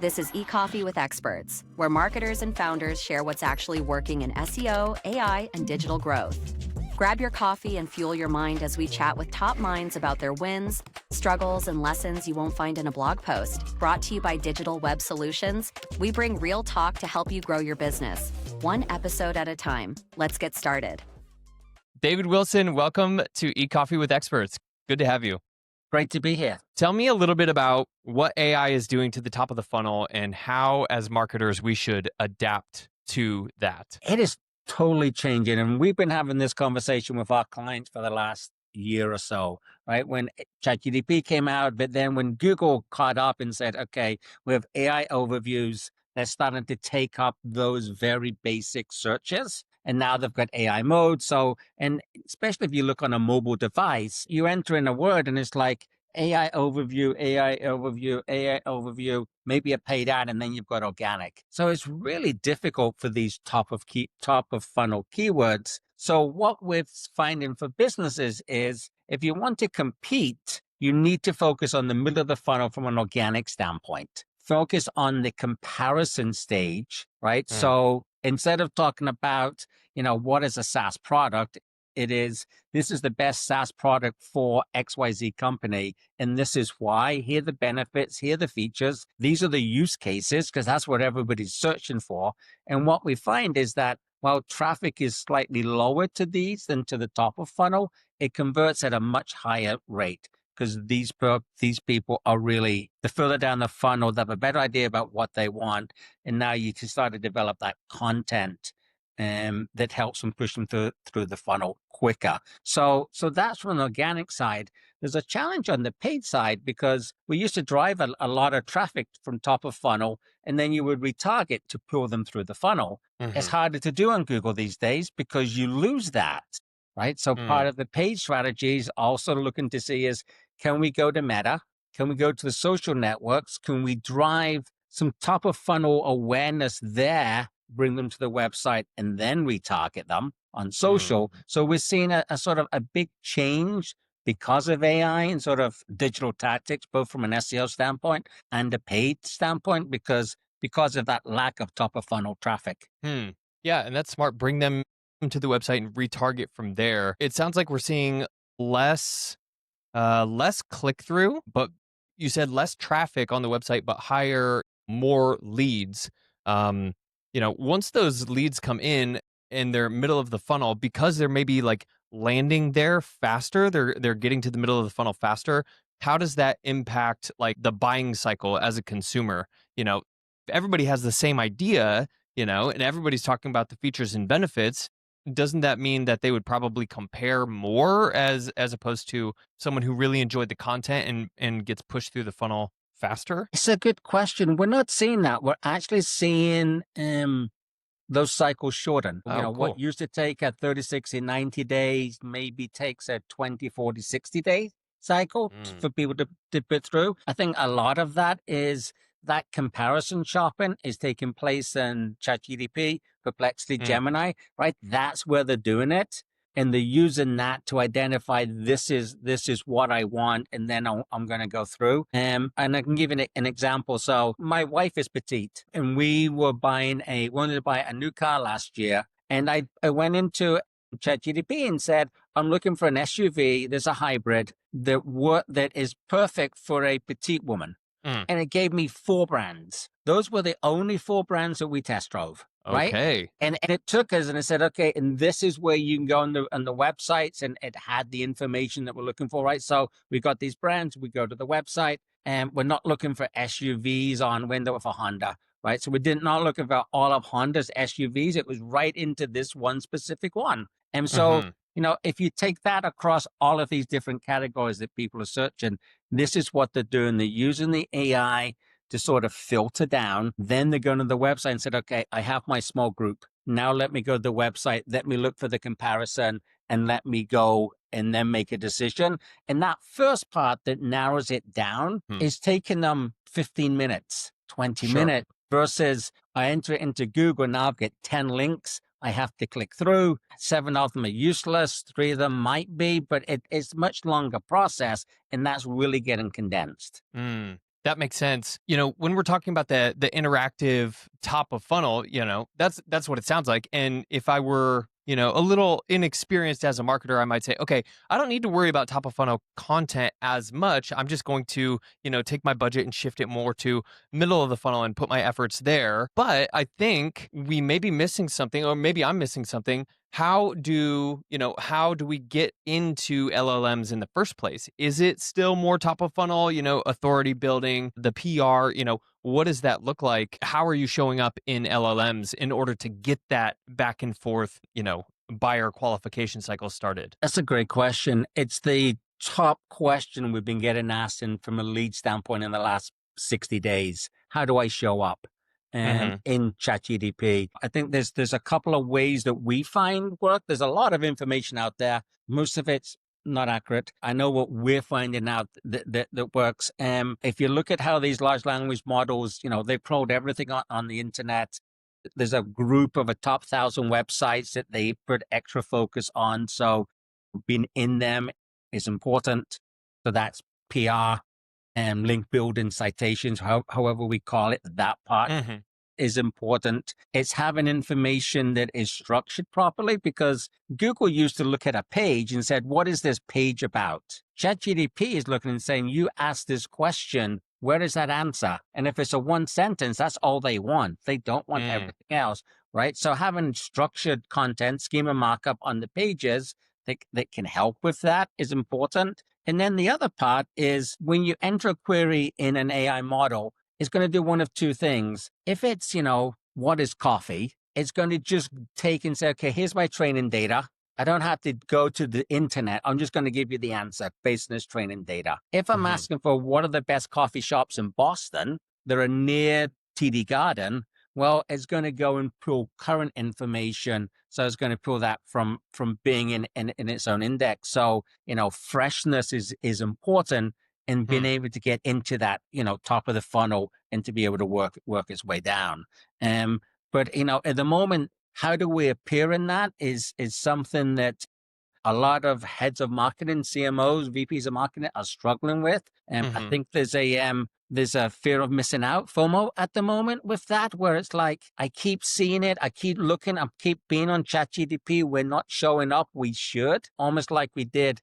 This is eCoffee with Experts, where marketers and founders share what's actually working in SEO, AI, and digital growth. Grab your coffee and fuel your mind as we chat with top minds about their wins, struggles, and lessons you won't find in a blog post. Brought to you by Digital Web Solutions, we bring real talk to help you grow your business, one episode at a time. Let's get started. David Wilson, welcome to eCoffee with Experts. Good to have you. Great to be here. Tell me a little bit about what AI is doing to the top of the funnel and how, as marketers, we should adapt to that. It is totally changing. And we've been having this conversation with our clients for the last year or so, right? When ChatGPT came out, but then when Google caught up and said, okay, we have AI overviews, they're starting to take up those very basic searches. And now they've got AI mode. So, and especially if you look on a mobile device, you enter in a word and it's like AI overview, AI overview, AI overview, maybe a paid ad, and then you've got organic. So it's really difficult for these top of funnel keywords. So what we're finding for businesses is if you want to compete, you need to focus on the middle of the funnel from an organic standpoint. Focus on the comparison stage, right? So instead of talking about, what is a SaaS product, this is the best SaaS product for XYZ company. And this is why. Here are the benefits, here are the features. These are the use cases, because that's what everybody's searching for. And what we find is that while traffic is slightly lower to these than to the top of funnel, it converts at a much higher rate. Because these people are really, the further down the funnel, they have a better idea about what they want. And now you can start to develop that content that helps them push them through the funnel quicker. So that's from the organic side. There's a challenge on the paid side because we used to drive a lot of traffic from top of funnel, and then you would retarget to pull them through the funnel. It's harder to do on Google these days because you lose that. Right. So part of the paid strategy is also looking to see is, can we go to Meta? Can we go to the social networks? Can we drive some top of funnel awareness there, bring them to the website and then retarget them on social? So we're seeing a sort of a big change because of AI and sort of digital tactics, both from an SEO standpoint and a paid standpoint, because of that lack of top of funnel traffic. Yeah, and that's smart. Bring them to the website and retarget from there. It sounds like we're seeing less click-through, but you said less traffic on the website, but more leads. Once those leads come in and they're middle of the funnel, because they're maybe like landing there faster, they're getting to the middle of the funnel faster. How does that impact like the buying cycle as a consumer? Everybody has the same idea, and everybody's talking about the features and benefits. Doesn't that mean that they would probably compare more as opposed to someone who really enjoyed the content and gets pushed through the funnel faster? It's a good question. We're not seeing that. We're actually seeing those cycles shorten. Cool. What used to take a 30, 60, 90 days maybe takes a 20, 40, 60 day cycle for people to put through. I think a lot of that is that comparison shopping is taking place in ChatGPT, Perplexity, Gemini, right? That's where they're doing it. And they're using that to identify this is what I want, and then I'm going to go through. And I can give you an example. So my wife is petite, and we wanted to buy a new car last year. And I went into ChatGPT and said, I'm looking for an SUV. There's a hybrid that is perfect for a petite woman. And it gave me 4 brands. Those were the only 4 brands that we test drove. Right? Okay. And it took us, and it said, okay, and this is where you can go on the websites, and it had the information that we're looking for, right? So we got these brands, we go to the website, and we're not looking for SUVs on window for Honda, right? So we did not look for all of Honda's SUVs. It was right into this one specific one. And so, if you take that across all of these different categories that people are searching, this is what they're doing. They're using the AI to sort of filter down. Then they're going to the website and said, okay, I have my small group. Now let me go to the website. Let me look for the comparison and let me go and then make a decision. And that first part that narrows it down is taking them 15 minutes, 20 minutes versus I enter it into Google. Now I've got 10 links. I have to click through. 7 of them are useless. 3 of them might be, but it's a much longer process, and that's really getting condensed. That makes sense. When we're talking about the interactive top of funnel, that's what it sounds like. And if I were, a little inexperienced as a marketer, I might say, okay, I don't need to worry about top of funnel content as much. I'm just going to, take my budget and shift it more to middle of the funnel and put my efforts there. But I think we may be missing something, or maybe I'm missing something. How do we get into LLMs in the first place? Is it still more top of funnel, authority building, the PR, what does that look like? How are you showing up in LLMs in order to get that back and forth, buyer qualification cycle started? That's a great question. It's the top question we've been getting asked from a lead standpoint in the last 60 days. How do I show up? Mhm. In ChatGPT? I think there's a couple of ways that we find work. There's a lot of information out there. Most of it's not accurate. I know what we're finding out that works. If you look at how these large language models, they probe everything on the internet. There's a group of a top 1,000 websites that they put extra focus on. So being in them is important. So that's PR and link building, citations, however we call it, that part Mhm. is important. It's having information that is structured properly, because Google used to look at a page and said, what is this page about? ChatGPT is looking and saying, you asked this question, where is that answer? And if it's a one sentence, that's all they want. They don't want everything else, right? So having structured content, schema markup on the pages that can help with that is important. And then the other part is when you enter a query in an AI model, it's going to do one of two things. If it's, what is coffee? It's going to just take and say, okay, here's my training data. I don't have to go to the internet. I'm just going to give you the answer based on this training data. If I'm Mhm. asking for what are the best coffee shops in Boston that are near TD Garden, well, it's going to go and pull current information. So it's going to pull that from being in its own index. So, freshness is important, and being Hmm. able to get into that, top of the funnel and to be able to work its way down. But at the moment, how do we appear in that is something that a lot of heads of marketing, CMOs, VPs of marketing are struggling with. I Mhm. think there's a fear of missing out, FOMO, at the moment with that, where it's like, I keep seeing it, I keep looking, I keep being on ChatGPT, we're not showing up, we should, almost like we did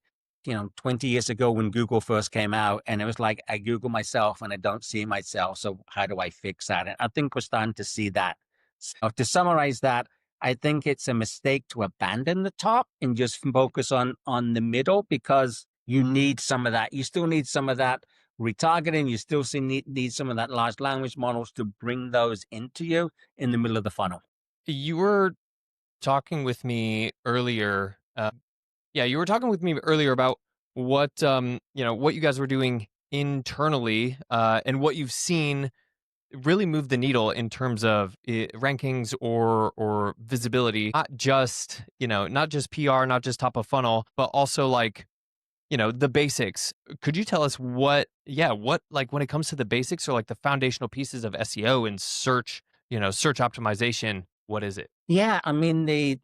20 years ago when Google first came out, and it was like, I Google myself and I don't see myself. So how do I fix that? And I think we're starting to see that. So to summarize that, I think it's a mistake to abandon the top and just focus on the middle, because you need some of that. You still need some of that retargeting. You still need some of that large language models to bring those into you in the middle of the funnel. You were talking with me earlier. Yeah, you were talking with me earlier about what you guys were doing internally, and what you've seen really move the needle in terms of rankings or visibility. Not just PR, not just top of funnel, but also like the basics. Could you tell us what like when it comes to the basics or like the foundational pieces of SEO and search optimization? What is it? Yeah, I mean,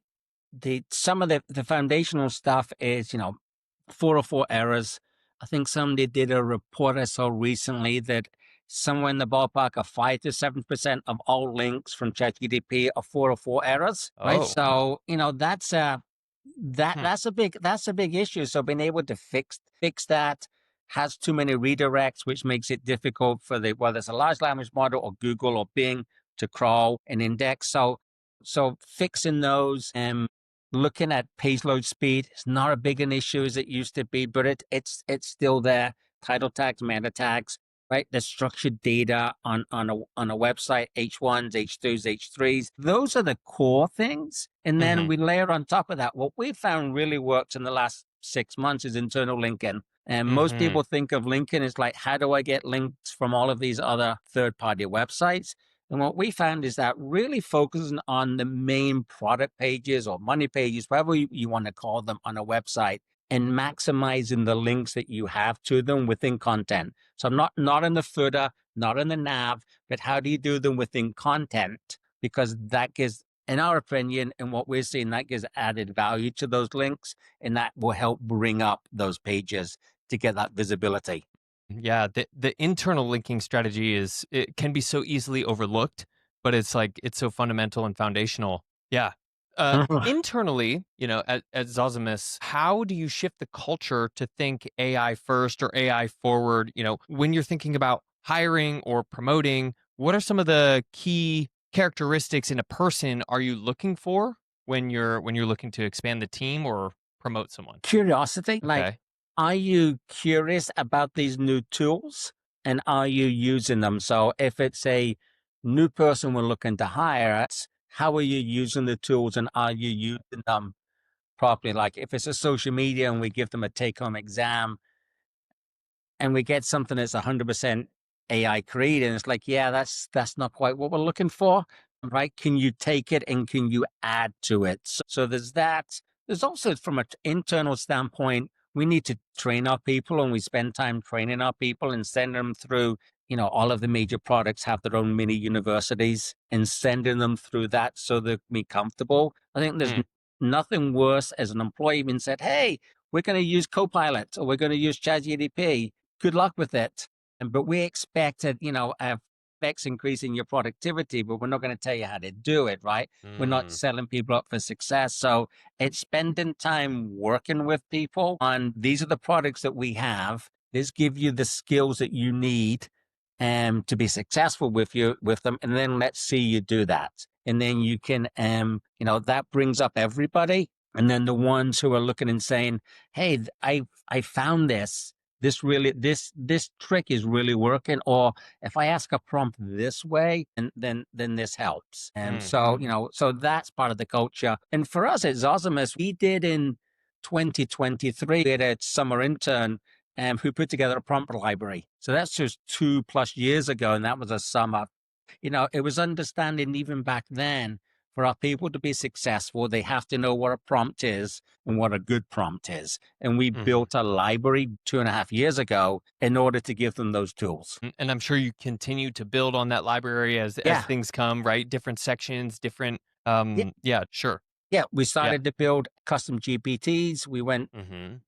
some of the foundational stuff is 404 errors. I think somebody did a report I saw recently that somewhere in the ballpark of 5 to 7% of all links from ChatGPT are 404 errors, right? Oh. So that's Hmm. that's a big issue. So being able to fix that, has too many redirects, which makes it difficult for whether it's a large language model or Google or Bing to crawl and index. So fixing those and looking at page load speed is not as big an issue as it used to be, but it's still there. Title tags, meta tags, right? The structured data on a website, H1s, H2s, H3s. Those are the core things. And then Hmm. we layer on top of that, what we found really works in the last 6 months is internal linking. And most Hmm. people think of linking as like, how do I get links from all of these other third-party websites? And what we found is that really focusing on the main product pages or money pages, whatever you want to call them on a website, and maximizing the links that you have to them within content. So not in the footer, not in the nav, but how do you do them within content? Because that gives, in our opinion, and what we're seeing, that gives added value to those links, and that will help bring up those pages to get that visibility. Yeah, the internal linking strategy it can be so easily overlooked, but it's like it's so fundamental and foundational. Yeah. Internally, at Zosimus, how do you shift the culture to think AI first or AI forward? When you're thinking about hiring or promoting, what are some of the key characteristics in a person are you looking for when you're looking to expand the team or promote someone? Curiosity, like, Okay. are you curious about these new tools and are you using them? So if it's a new person we're looking to hire, how are you using the tools and are you using them properly? Like if it's a social media and we give them a take-home exam and we get something that's 100% AI created, and it's like, yeah, that's not quite what we're looking for, right? Can you take it and can you add to it? So there's that. There's also, from an internal standpoint, we need to train our people, and we spend time training our people and send them through. All of the major products have their own mini universities, and sending them through that so they can be comfortable. I think there's Mm, nothing worse as an employee being said, "Hey, we're going to use Copilot or we're going to use ChatGPT. Good luck with it." But we expected, effects increasing your productivity, but we're not going to tell you how to do it, right? We're not mm, selling people up for success. So it's spending time working with people on these are the products that we have. This give you the skills that you need to be successful with them. And then let's see you do that. And then you can, that brings up everybody. And then the ones who are looking and saying, hey, I found this. This trick is really working. Or if I ask a prompt this way, and then this helps. And mm. so that's part of the culture. And for us at Zosimus, we did in 2023, we had a summer intern who put together a prompt library. So that's just 2+ years ago, and that was a summer. It was understanding even back then for our people to be successful, they have to know what a prompt is and what a good prompt is. And we Mhm. built a library 2.5 years ago in order to give them those tools. And I'm sure you continue to build on that library as Yeah. things come, right? Different sections, different Yeah. yeah, sure. Yeah. We Yeah. started to build custom GPTs. Mhm.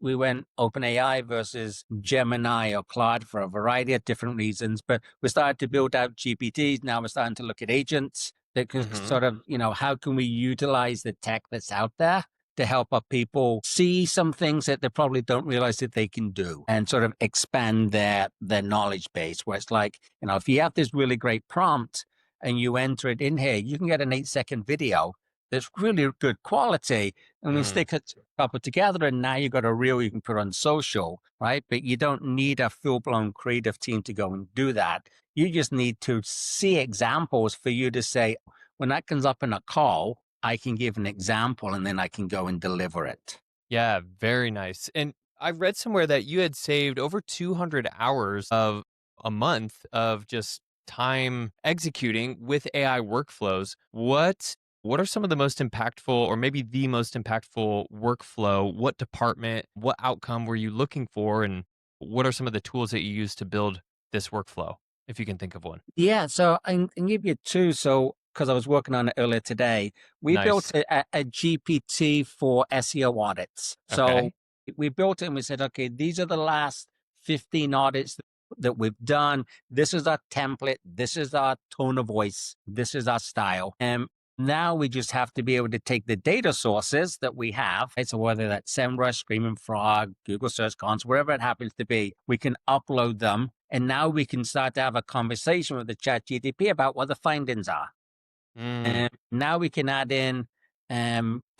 We went OpenAI versus Gemini or Claude for a variety of different reasons, but we started to build out GPTs. Now we're starting to look at agents that can Mhm. sort of, how can we utilize the tech that's out there to help our people see some things that they probably don't realize that they can do and sort of expand their knowledge base where it's like, if you have this really great prompt and you enter it in here, you can get an 8-second video that's really good quality and we Mm. stick a couple together and now you've got a reel you can put on social, right? But you don't need a full-blown creative team to go and do that. You just need to see examples for you to say, when that comes up in a call, I can give an example and then I can go and deliver it. Yeah, very nice. And I read somewhere that you had saved over 200 hours of a month of just time executing with AI workflows. What are some of the most impactful or maybe the most impactful workflow? What department, what outcome were you looking for and what are some of the tools that you use to build this workflow if you can think of one? Yeah, so I can give you two. So, because I was working on it earlier today, we built Nice. a GPT for SEO audits. So Okay. we built it and we said, okay, these are the last 15 audits that we've done. This is our template. This is our tone of voice. This is our style. And now we just have to be able to take the data sources that we have. Right? So whether that's SEMrush, Screaming Frog, Google Search Console, wherever it happens to be, we can upload them. And now we can start to have a conversation with the chat GTP about what the findings are. Mm, And now we can add in,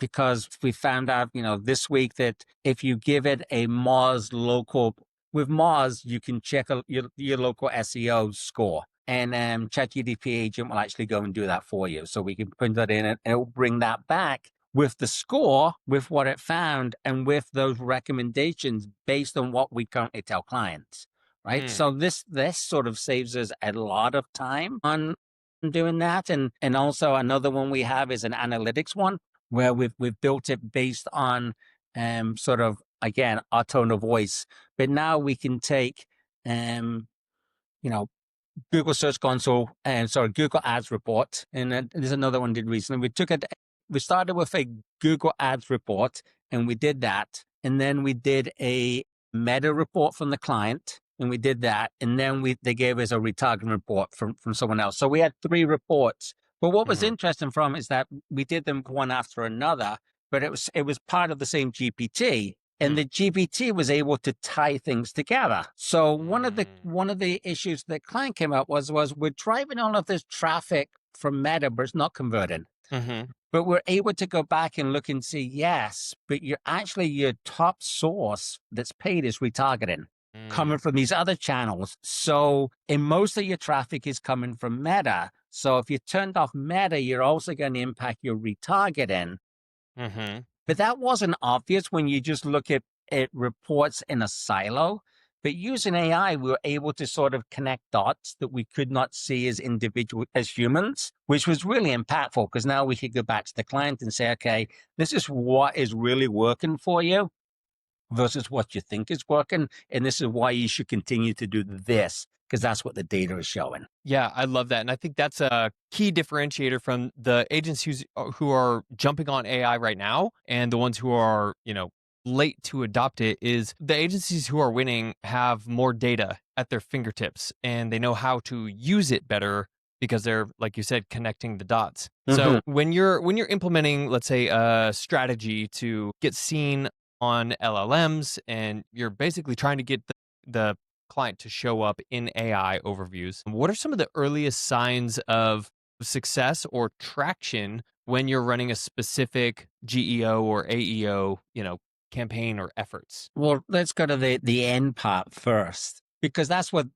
because we found out, this week that if you give it a Moz local, with Moz, you can check your local SEO score. And ChatGPT agent will actually go and do that for you. So we can put that in and it will bring that back with the score, with what it found, and with those recommendations based on what we currently tell clients. Right. mm. So this sort of saves us a lot of time on doing that. And also another one we have is an analytics one where we've built it based on sort of again our tone of voice. But now we can take you know Google Search Console and Google Ads report. And then there's another one did recently. We started with a Google Ads report and we did that. And then we did a meta report from the client. and we did that. And then they gave us a retargeting report from someone else. So we had 3 reports. But what was interesting from is that we did them one after another, but it was part of the same GPT. And the GPT was able to tie things together. So one of the issues that client came up was we're driving all of this traffic from Meta, but it's not converting. But we're able to go back and look and see, yes, but your top source that's paid is retargeting coming from these other channels. So in most of your traffic is coming from Meta. So if you turned off Meta, you're also going to impact your retargeting. But that wasn't obvious when you just look at reports in a silo. But using AI, we were able to sort of connect dots that we could not see as humans, which was really impactful because now we could go back to the client and say, okay, this is what is really working for you versus what you think is working. And this is why you should continue to do this, because that's what the data is showing. Yeah, I love that. And I think that's a key differentiator from the agencies who are jumping on AI right now and the ones who are, late to adopt it. Is the agencies who are winning have more data at their fingertips and they know how to use it better because they're, like you said, connecting the dots. So when you're implementing, let's say, a strategy to get seen on LLMs and you're basically trying to get the client to show up in AI overviews, what are some of the earliest signs of success or traction when you're running a specific GEO or AEO, campaign or efforts? Well, let's go to the end part first, because that's what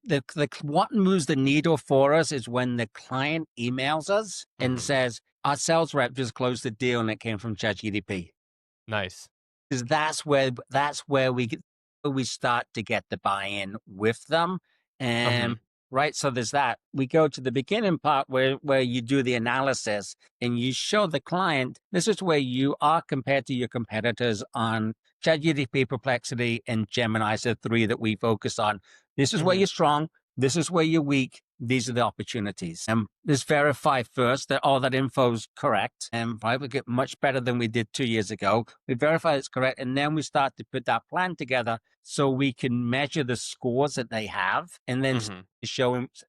what moves the needle for us is when the client emails us and says, our sales rep just closed the deal and it came from ChatGPT. Nice. Because that's where we start to get the buy-in with them. And right, so there's that. We go to the beginning part where you do the analysis and you show the client, this is where you are compared to your competitors on ChatGPT, Perplexity, and Gemini, so 3 that we focus on. This is where you're strong. This is where you're weak. These are the opportunities. And let's verify first that all that info is correct. And probably get much better than we did 2 years ago. We verify it's correct. And then we start to put that plan together so we can measure the scores that they have and then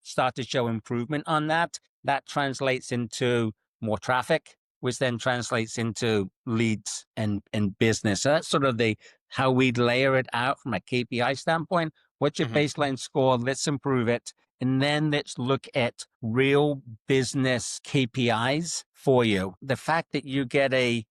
start to show improvement on that. That translates into more traffic, which then translates into leads and business. So that's sort of how we layer it out from a KPI standpoint. What's your baseline score? Let's improve it. And then let's look at real business KPIs for you. The fact that you get it's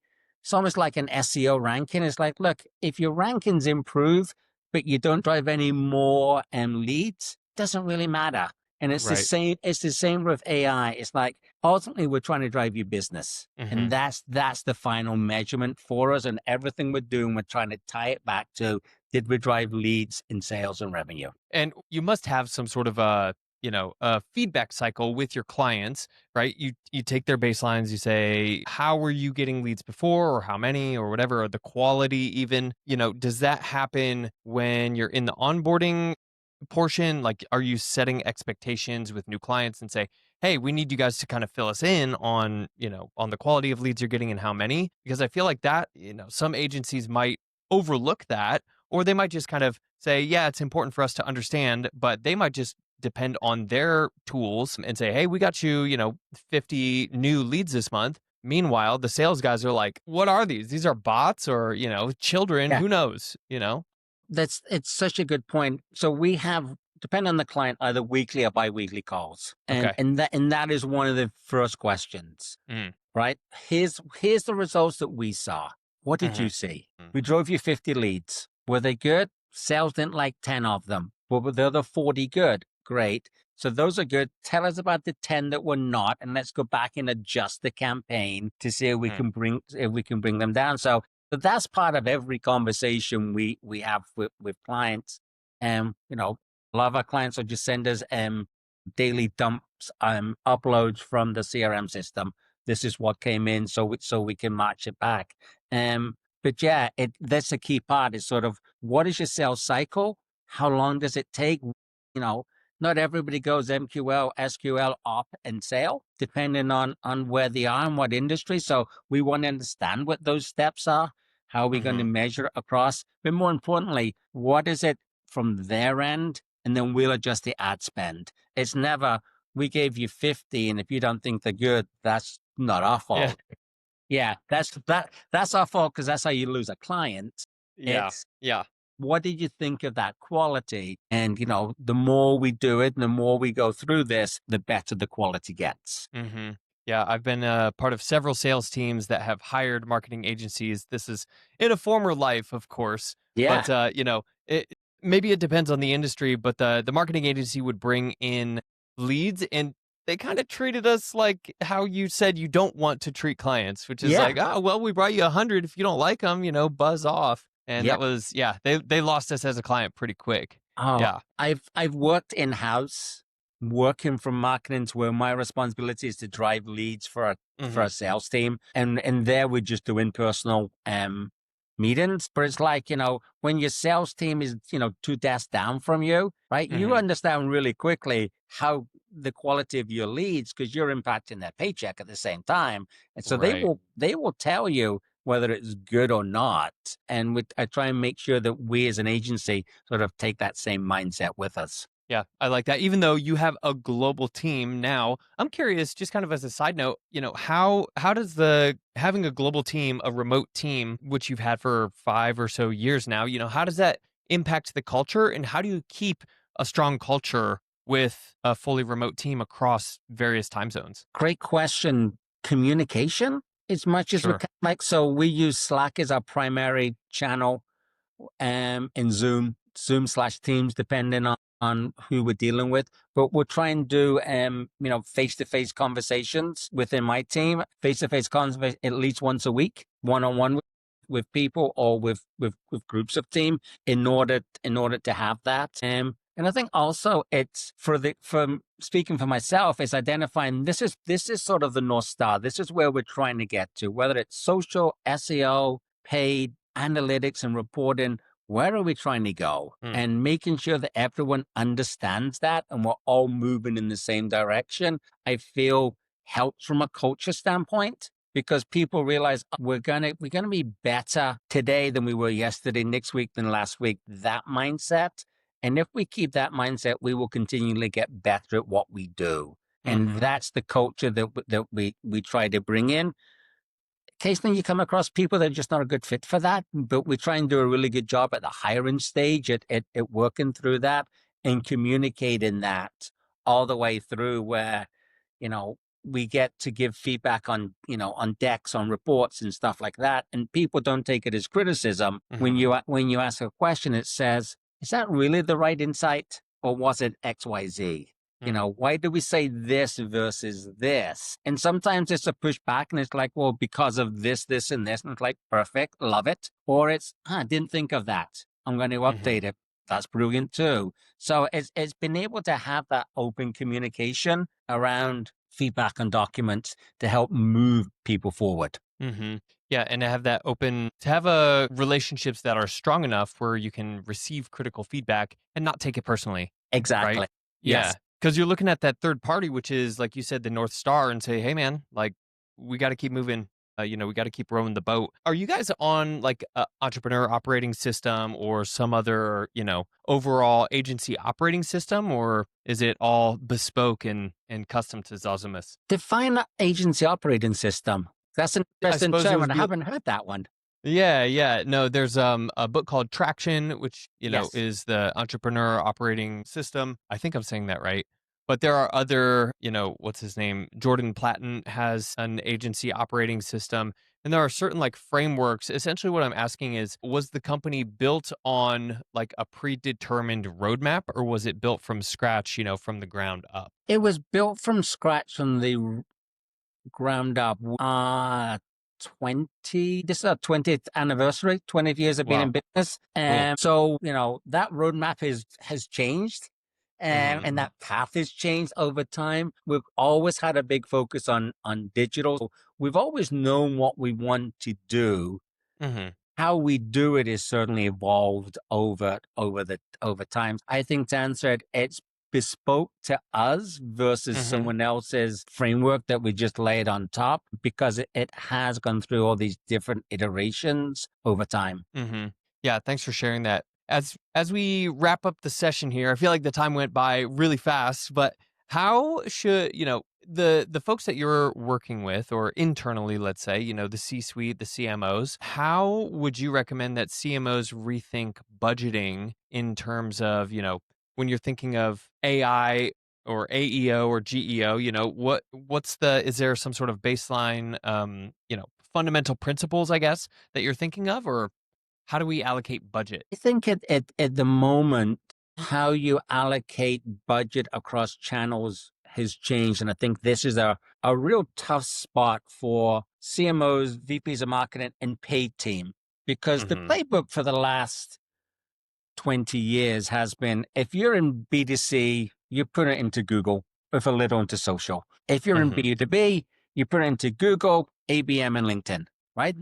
almost like an SEO ranking. It's like, look, if your rankings improve, but you don't drive any more leads, doesn't really matter. And it's the same with AI. It's like, ultimately, we're trying to drive your business. And that's the final measurement for us. And everything we're doing, we're trying to tie it back to, did we drive leads in sales and revenue? And you must have some sort of a feedback cycle with your clients, right? You take their baselines, you say, how were you getting leads before, or how many, or whatever, or the quality even, does that happen when you're in the onboarding portion? Like, are you setting expectations with new clients and say, hey, we need you guys to kind of fill us in on, on the quality of leads you're getting and how many? Because I feel like that, some agencies might overlook that, or they might just kind of say, yeah, it's important for us to understand, but they might just depend on their tools and say, hey, we got you, 50 new leads this month. Meanwhile, the sales guys are like, what are these? These are bots or, children, who knows, It's such a good point. So we have, depending on the client, either weekly or bi-weekly calls. And that is one of the first questions, right? Here's the results that we saw. What did you see? We drove you 50 leads. Were they good? Sales didn't like 10 of them. But were the other 40 good? Great. So those are good. Tell us about the 10 that were not, and let's go back and adjust the campaign to see if we can bring them down. So that's part of every conversation we have with clients. A lot of our clients will just send us daily dumps, uploads from the CRM system. This is what came in, so we can match it back. But yeah, that's a key part. Is sort of, what is your sales cycle? How long does it take? Not everybody goes MQL, SQL, op, and sale, depending on where they are and what industry. So we want to understand what those steps are. How are we going to measure across? But more importantly, what is it from their end and then we'll adjust the ad spend. It's never, we gave you 50, and if you don't think they're good, that's not our fault. Yeah, that's our fault, because that's how you lose a client. Yeah. It's, Yeah. what did you think of that quality? And, the more we do it, and the more we go through this, the better the quality gets. Mm-hmm. Yeah, I've been a part of several sales teams that have hired marketing agencies. This is in a former life, of course, Yeah. but maybe it depends on the industry. But the marketing agency would bring in leads, and they kind of treated us like how you said you don't want to treat clients, which is like, Yeah. oh well, we brought you 100. If you don't like them, buzz off. And Yeah. that was, yeah, they lost us as a client pretty quick. Oh, Yeah. I've worked in-house, working from marketing, to where my responsibility is to drive leads for Hmm. a sales team. And there we just do in-personal meetings. But it's like, when your sales team is, 2 desks down from you, right? You Hmm. understand really quickly how the quality of your leads, because you're impacting their paycheck at the same time. And so Right. they will tell you whether it's good or not. And I try and make sure that we as an agency sort of take that same mindset with us. Yeah, I like that. Even though you have a global team now, I'm curious, just kind of as a side note, how does the having a global team, a remote team, which you've had for 5 or so years now, how does that impact the culture, and how do you keep a strong culture with a fully remote team across various time zones? Great question. Communication, as much as we Sure. can, like, so we use Slack as our primary channel, in Zoom/Teams, depending on who we're dealing with. But we'll try and do, face-to-face conversations within my team, face-to-face conversations at least once a week, one-on-one with people, or with groups of team, in order to have that. And I think also it's from speaking for myself, is identifying this is sort of the North Star. This is where we're trying to get to, whether it's social, SEO, paid, analytics, and reporting. Where are we trying to go? Hmm. And making sure that everyone understands that, and we're all moving in the same direction, I feel helps from a culture standpoint, because people realize, we're gonna be better today than we were yesterday, next week than last week. That mindset. And if we keep that mindset, we will continually get better at what we do. And Hmm. that's the culture that we try to bring in. Occasionally you come across people that are just not a good fit for that, but we try and do a really good job at the hiring stage at working through that and communicating that all the way through, where, we get to give feedback on decks, on reports and stuff like that. And people don't take it as criticism. When Hmm. you ask a question, it says, is that really the right insight, or was it XYZ? Hmm. Why do we say this versus this? And sometimes it's a pushback, and it's like, well, because of this, this, and this. And it's like, perfect, love it. Or it's, I didn't think of that, I'm going to Hmm. update it. That's brilliant too. So it's been able to have that open communication around feedback on documents to help move people forward. Hmm. Yeah, and to have that open, to have a relationships that are strong enough where you can receive critical feedback and not take it personally, right? Exactly. Yes. Yeah, because you're looking at that third party, which is like you said, the North Star, and say, hey, man, like we got to keep moving. We got to keep rowing the boat. Are you guys on like a entrepreneur operating system or some other, overall agency operating system, or is it all bespoke and custom to Zosimus? Define that agency operating system. That's an I interesting suppose it term, and would I be. haven't heard that one. Yeah, yeah. No, there's a book called Traction, which, Yes. is the entrepreneur operating system. I think I'm saying that right. But there are other, what's his name? Jordan Platten has an agency operating system. And there are certain like frameworks. Essentially what I'm asking is, was the company built on like a predetermined roadmap, or was it built from scratch, from the ground up? It was built from scratch, from the ground up. 20, this is our 20th anniversary, 20 years of being in Wow. business. Cool. And so, that roadmap has changed. Hmm. And that path has changed over time. We've always had a big focus on digital. We've always known what we want to do. Hmm. How we do it is certainly evolved over time. I think, to answer it, it's bespoke to us versus Hmm. someone else's framework that we just laid on top, because it has gone through all these different iterations over time. Hmm. Yeah, thanks for sharing that. As we wrap up the session here, I feel like the time went by really fast, but how should, the folks that you're working with or internally, let's say, the C-suite, the CMOs, how would you recommend that CMOs rethink budgeting in terms of, when you're thinking of AI or AEO or GEO, is there some sort of baseline, fundamental principles, I guess, that you're thinking of, or how do we allocate budget? I think at the moment, how you allocate budget across channels has changed. And I think this is a real tough spot for CMOs, VPs of marketing, and paid team. Because the playbook for the last 20 years has been, if you're in B2C, you put it into Google with a little into social. If you're in B2B, you put it into Google, ABM, and LinkedIn, right?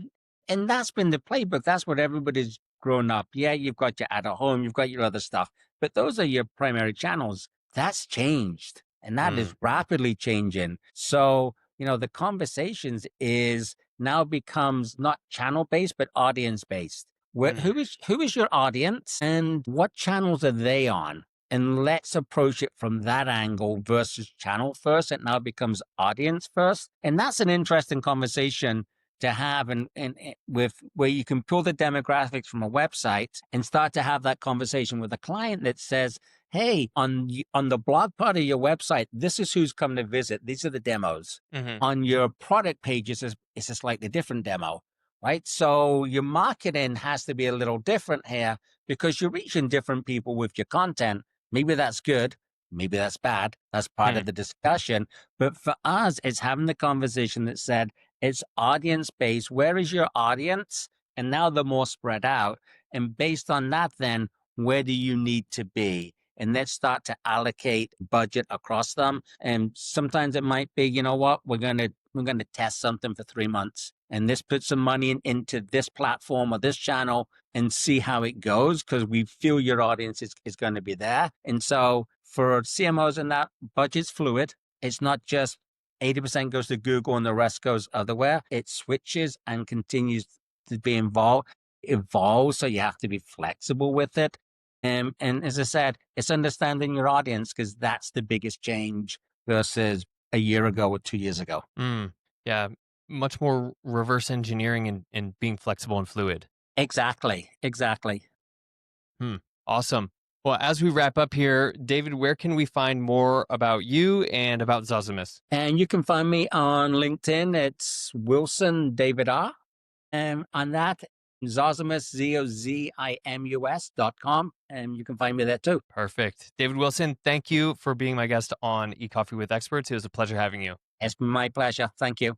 And that's been the playbook. That's what everybody's grown up. Yeah, you've got your at home, you've got your other stuff, but those are your primary channels. That's changed, and that is rapidly changing. So, the conversations is now becomes not channel based, but audience based. Who is your audience and what channels are they on? And let's approach it from that angle versus channel first. It now becomes audience first. And that's an interesting conversation to have and with where you can pull the demographics from a website and start to have that conversation with a client that says, hey, on the blog part of your website, this is who's come to visit. These are the demos. On your product pages, it's a slightly different demo. Right. So your marketing has to be a little different here because you're reaching different people with your content. Maybe that's good. Maybe that's bad. That's part of the discussion. But for us, it's having the conversation that said it's audience based. Where is your audience? And now they're more spread out. And based on that, then where do you need to be? And let's start to allocate budget across them. And sometimes it might be, you know what, we're going to test something for 3 months. And this puts some money into this platform or this channel and see how it goes because we feel your audience is going to be there. And so for CMOs and that, budget's fluid. It's not just 80% goes to Google and the rest goes otherwhere. It switches and continues to be evolves. So you have to be flexible with it. And as I said, it's understanding your audience because that's the biggest change versus a year ago or 2 years ago. Yeah. Much more reverse engineering and being flexible and fluid. Exactly. Awesome. Well, as we wrap up here, David, where can we find more about you and about Zosimus? And you can find me on LinkedIn. It's Wilson David R. And on that, Zosimus, ZOZIMUS.com. And you can find me there too. Perfect. David Wilson, thank you for being my guest on eCoffee with Experts. It was a pleasure having you. It's my pleasure. Thank you.